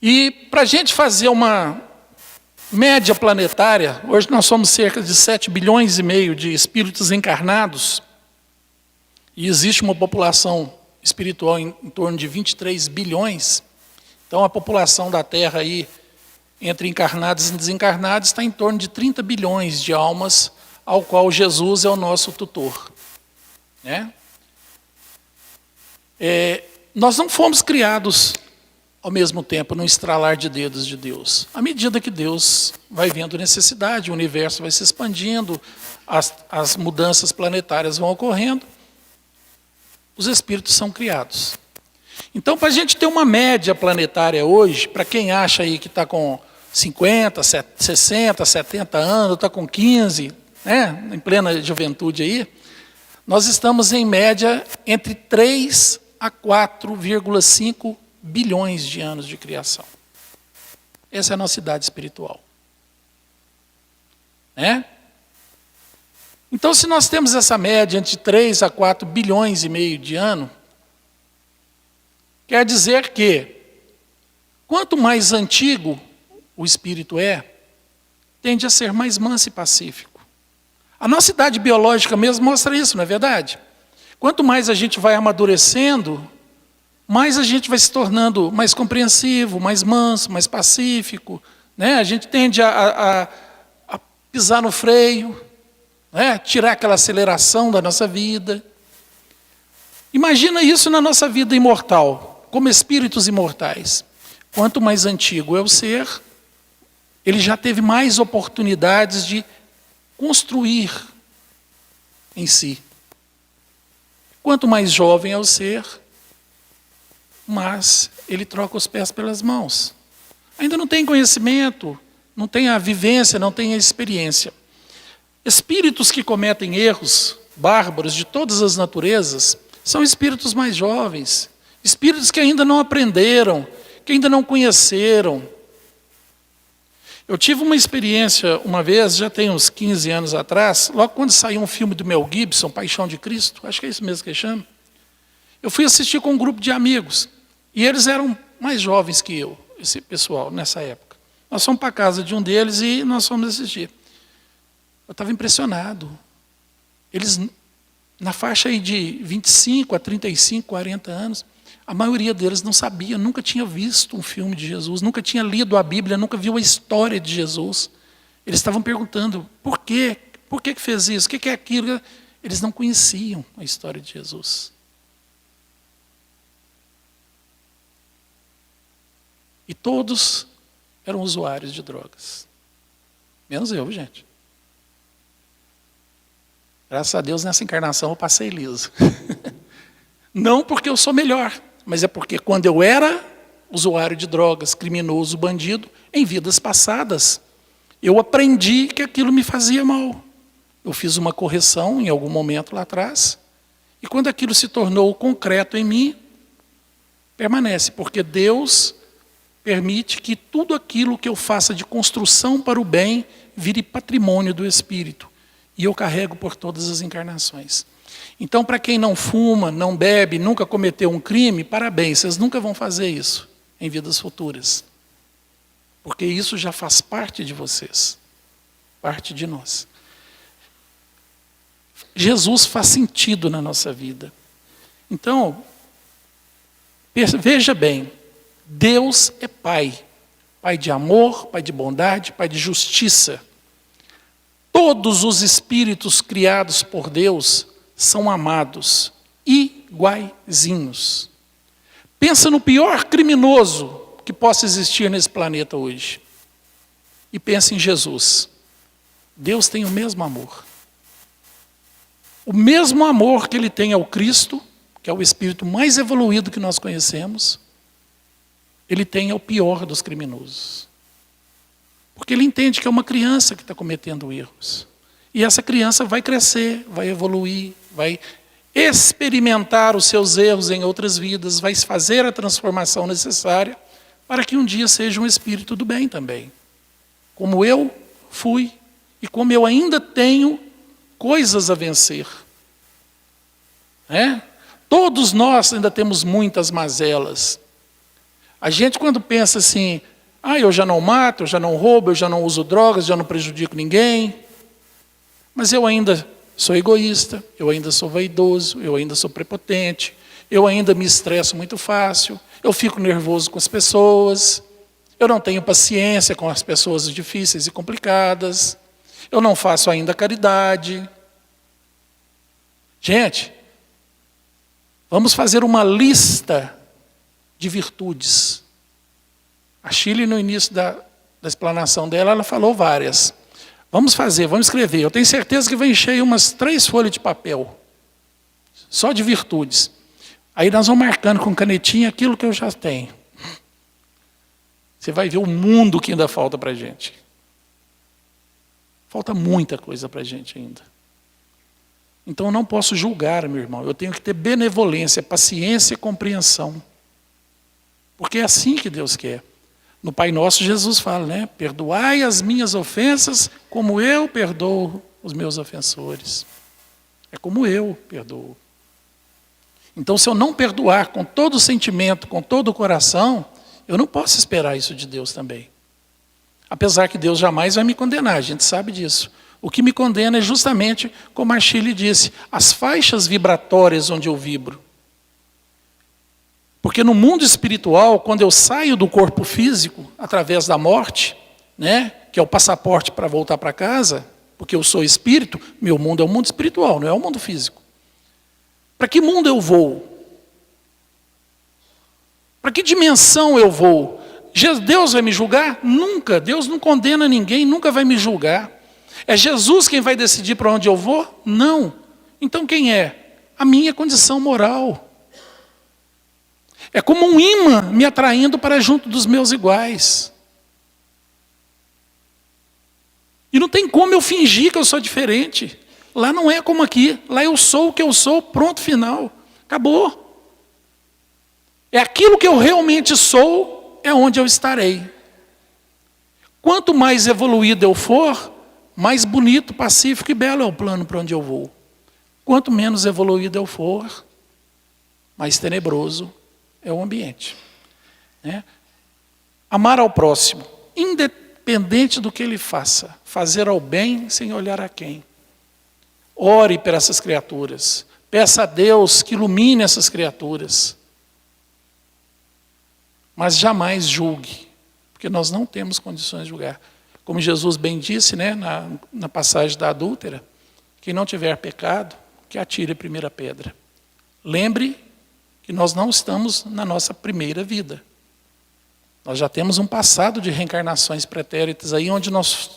E para a gente fazer uma média planetária, hoje nós somos cerca de 7 bilhões e meio de espíritos encarnados, e existe uma população espiritual em torno de 23 bilhões, então a população da Terra aí, entre encarnados e desencarnados, está em torno de 30 bilhões de almas, ao qual Jesus é o nosso tutor. Né? Nós não fomos criados ao mesmo tempo, no estralar de dedos de Deus. À medida que Deus vai vendo necessidade, o universo vai se expandindo, as mudanças planetárias vão ocorrendo, os espíritos são criados. Então, para a gente ter uma média planetária hoje, para quem acha aí que está com 50, 60, 70 anos, está com 15, né, em plena juventude aí, nós estamos em média entre 3 a 4,5 bilhões de anos de criação. Essa é a nossa idade espiritual. Né? Então, se nós temos essa média entre 3 a 4 bilhões e meio de anos, quer dizer que, quanto mais antigo o espírito é, tende a ser mais manso e pacífico. A nossa idade biológica mesmo mostra isso, não é verdade? Quanto mais a gente vai amadurecendo, mais a gente vai se tornando mais compreensivo, mais manso, mais pacífico. Né? A gente tende a pisar no freio, né? Tirar aquela aceleração da nossa vida. Imagina isso na nossa vida imortal, como espíritos imortais. Quanto mais antigo é o ser, ele já teve mais oportunidades de construir em si. Quanto mais jovem é o ser, mas ele troca os pés pelas mãos. Ainda não tem conhecimento, não tem a vivência, não tem a experiência. Espíritos que cometem erros bárbaros de todas as naturezas são espíritos mais jovens, espíritos que ainda não aprenderam, que ainda não conheceram. Eu tive uma experiência uma vez, já tem uns 15 anos atrás, logo quando saiu um filme do Mel Gibson, Paixão de Cristo, acho que é isso mesmo que ele chama. Eu fui assistir com um grupo de amigos, e eles eram mais jovens que eu, esse pessoal, nessa época. Nós fomos para a casa de um deles e nós fomos assistir. Eu estava impressionado. Eles, na faixa aí de 25 a 35, 40 anos, a maioria deles não sabia, nunca tinha visto um filme de Jesus, nunca tinha lido a Bíblia, nunca viu a história de Jesus. Eles estavam perguntando, por quê? Por que fez isso? O que é aquilo? Eles não conheciam a história de Jesus. E todos eram usuários de drogas. Menos eu, gente. Graças a Deus, nessa encarnação eu passei liso. Não porque eu sou melhor, mas é porque quando eu era usuário de drogas, criminoso, bandido, em vidas passadas, eu aprendi que aquilo me fazia mal. Eu fiz uma correção em algum momento lá atrás, e quando aquilo se tornou concreto em mim, permanece, porque Deus permite que tudo aquilo que eu faça de construção para o bem vire patrimônio do Espírito. E eu carrego por todas as encarnações. Então, para quem não fuma, não bebe, nunca cometeu um crime, parabéns, vocês nunca vão fazer isso em vidas futuras. Porque isso já faz parte de vocês, parte de nós. Jesus faz sentido na nossa vida. Então, veja bem, Deus é Pai. Pai de amor, Pai de bondade, Pai de justiça. Todos os espíritos criados por Deus são amados, iguaizinhos. Pensa no pior criminoso que possa existir nesse planeta hoje. E pensa em Jesus. Deus tem o mesmo amor. O mesmo amor que ele tem ao Cristo, que é o espírito mais evoluído que nós conhecemos, ele tem ao pior dos criminosos. Porque ele entende que é uma criança que está cometendo erros. E essa criança vai crescer, vai evoluir, vai experimentar os seus erros em outras vidas, vai fazer a transformação necessária para que um dia seja um espírito do bem também. Como eu fui e como eu ainda tenho coisas a vencer. Todos nós ainda temos muitas mazelas. A gente quando pensa assim, eu já não mato, eu já não roubo, eu já não uso drogas, já não prejudico ninguém, mas eu ainda sou egoísta, eu ainda sou vaidoso, eu ainda sou prepotente, eu ainda me estresso muito fácil, eu fico nervoso com as pessoas, eu não tenho paciência com as pessoas difíceis e complicadas, eu não faço ainda caridade. Gente, vamos fazer uma lista de virtudes A Shirley, no início da explanação dela, ela falou várias. Vamos fazer, vamos escrever. Eu tenho certeza que vai encher aí umas 3 folhas de papel, só de virtudes. Aí nós vamos marcando com canetinha aquilo que eu já tenho. Você vai ver o mundo que ainda falta para a gente. Falta muita coisa para a gente ainda. Então eu não posso julgar, meu irmão. Eu tenho que ter benevolência, paciência e compreensão. Porque é assim que Deus quer. No Pai Nosso, Jesus fala, né? Perdoai as minhas ofensas como eu perdoo os meus ofensores. É como eu perdoo. Então, se eu não perdoar com todo o sentimento, com todo o coração, eu não posso esperar isso de Deus também. Apesar que Deus jamais vai me condenar, a gente sabe disso. O que me condena é justamente, como a Shirley disse, as faixas vibratórias onde eu vibro. Porque no mundo espiritual, quando eu saio do corpo físico, através da morte, né, que é o passaporte para voltar para casa, porque eu sou espírito, meu mundo é o mundo espiritual, não é o mundo físico. Para que mundo eu vou? Para que dimensão eu vou? Deus vai me julgar? Nunca. Deus não condena ninguém, nunca vai me julgar. É Jesus quem vai decidir para onde eu vou? Não. Então quem é? A minha condição moral. É como um imã me atraindo para junto dos meus iguais. E não tem como eu fingir que eu sou diferente. Lá não é como aqui. Lá eu sou o que eu sou, pronto, final. Acabou. É aquilo que eu realmente sou, é onde eu estarei. Quanto mais evoluído eu for, mais bonito, pacífico e belo é o plano para onde eu vou. Quanto menos evoluído eu for, mais tenebroso é o ambiente. Né? Amar ao próximo, independente do que ele faça. Fazer ao bem sem olhar a quem. Ore por essas criaturas. Peça a Deus que ilumine essas criaturas. Mas jamais julgue, porque nós não temos condições de julgar. Como Jesus bem disse, né, na passagem da adúltera, quem não tiver pecado, que atire a primeira pedra. Lembre que nós não estamos na nossa primeira vida. Nós já temos um passado de reencarnações pretéritas aí, onde nós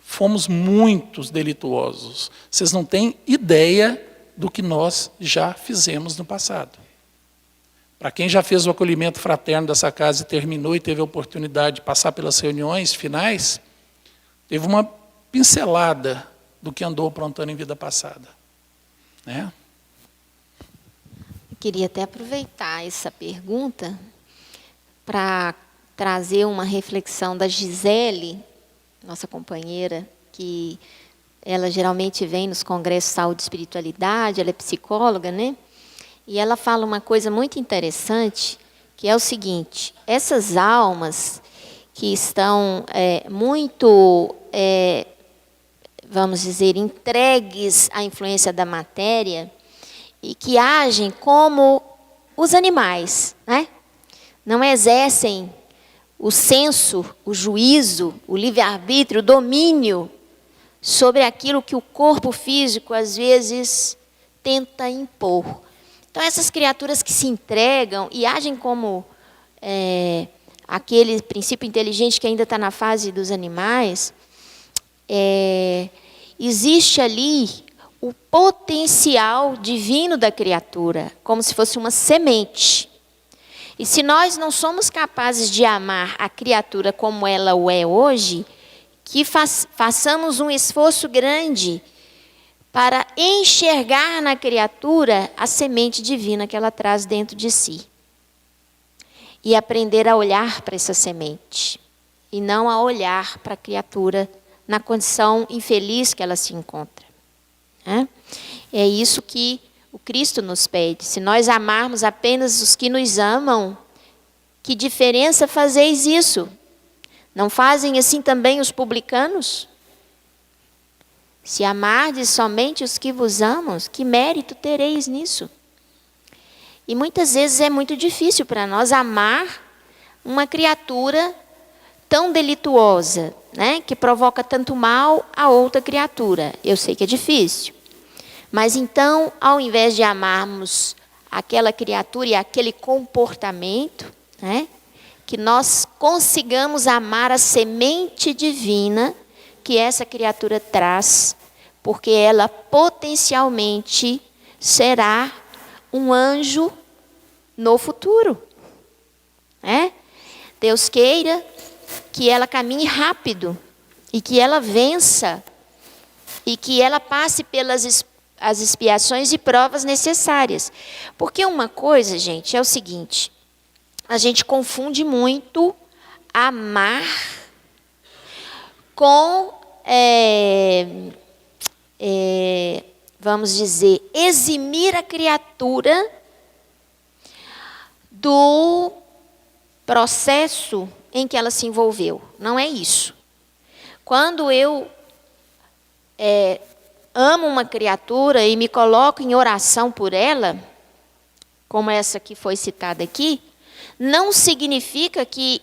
fomos muitos delituosos. Vocês não têm ideia do que nós já fizemos no passado. Para quem já fez o acolhimento fraterno dessa casa e terminou e teve a oportunidade de passar pelas reuniões finais, teve uma pincelada do que andou aprontando em vida passada. Né? Eu queria até aproveitar essa pergunta para trazer uma reflexão da Gisele, nossa companheira, que ela geralmente vem nos congressos de saúde e espiritualidade, ela é psicóloga, né? E ela fala uma coisa muito interessante, que é o seguinte: essas almas que estão muito, vamos dizer, entregues à influência da matéria e que agem como os animais, né? Não exercem o senso, o juízo, o livre-arbítrio, o domínio sobre aquilo que o corpo físico, às vezes, tenta impor. Então, essas criaturas que se entregam e agem como aquele princípio inteligente que ainda está na fase dos animais, existe ali o potencial divino da criatura, como se fosse uma semente. E se nós não somos capazes de amar a criatura como ela o é hoje, que façamos um esforço grande para enxergar na criatura a semente divina que ela traz dentro de si. E aprender a olhar para essa semente, e não a olhar para a criatura na condição infeliz que ela se encontra. É isso que o Cristo nos pede. Se nós amarmos apenas os que nos amam, que diferença fazeis isso? Não fazem assim também os publicanos? Se amardes somente os que vos amam, que mérito tereis nisso? E muitas vezes é muito difícil para nós amar uma criatura tão delituosa, né, que provoca tanto mal a outra criatura. Eu sei que é difícil. Mas então, ao invés de amarmos aquela criatura e aquele comportamento, né, que nós consigamos amar a semente divina que essa criatura traz, porque ela potencialmente será um anjo no futuro. Deus queira que ela caminhe rápido e que ela vença e que ela passe pelas as expiações e provas necessárias. Porque uma coisa, gente, é o seguinte: a gente confunde muito amar com, vamos dizer, eximir a criatura do processo em que ela se envolveu. Não é isso. Quando eu amo uma criatura e me coloco em oração por ela, como essa que foi citada aqui, não significa que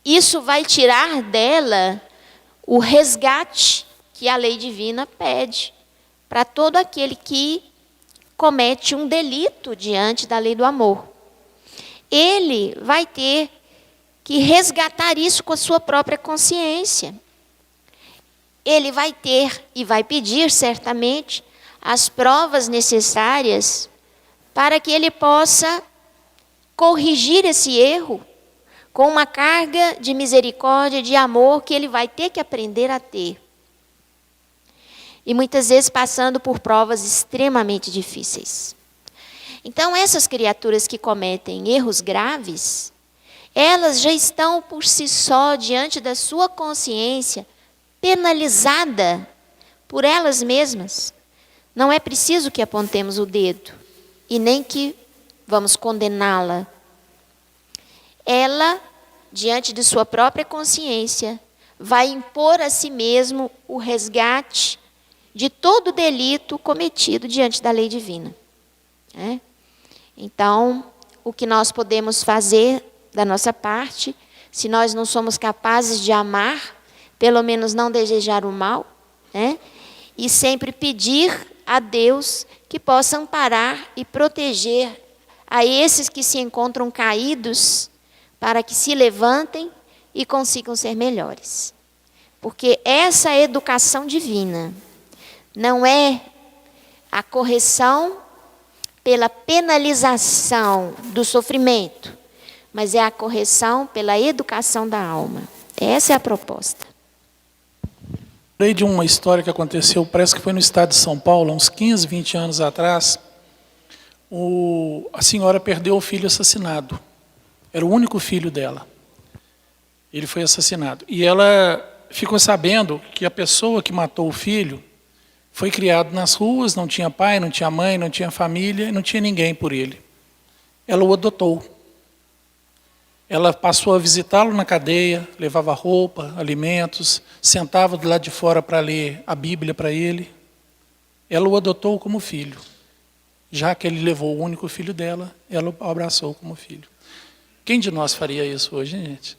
isso vai tirar dela o resgate que a lei divina pede para todo aquele que comete um delito diante da lei do amor. Ele vai ter que resgatar isso com a sua própria consciência. Ele vai ter e vai pedir, certamente, as provas necessárias para que ele possa corrigir esse erro com uma carga de misericórdia, de amor que ele vai ter que aprender a ter. E muitas vezes passando por provas extremamente difíceis. Então, essas criaturas que cometem erros graves, elas já estão por si só, diante da sua consciência, penalizada por elas mesmas. Não é preciso que apontemos o dedo e nem que vamos condená-la. Ela, diante de sua própria consciência, vai impor a si mesmo o resgate de todo delito cometido diante da lei divina. Então, o que nós podemos fazer da nossa parte, se nós não somos capazes de amar, pelo menos não desejar o mal, e sempre pedir a Deus que possa amparar e proteger a esses que se encontram caídos, para que se levantem e consigam ser melhores. Porque essa educação divina não é a correção pela penalização do sofrimento, mas é a correção pela educação da alma. Essa é a proposta. Lembrei de uma história que aconteceu, parece que foi no estado de São Paulo, uns 15, 20 anos atrás. A senhora perdeu o filho assassinado. Era o único filho dela. Ele foi assassinado. E ela ficou sabendo que a pessoa que matou o filho foi criado nas ruas, não tinha pai, não tinha mãe, não tinha família, não tinha ninguém por ele. Ela o adotou. Ela passou a visitá-lo na cadeia, levava roupa, alimentos, sentava do lado de fora para ler a Bíblia para ele. Ela o adotou como filho. Já que ele levou o único filho dela, ela o abraçou como filho. Quem de nós faria isso hoje, gente?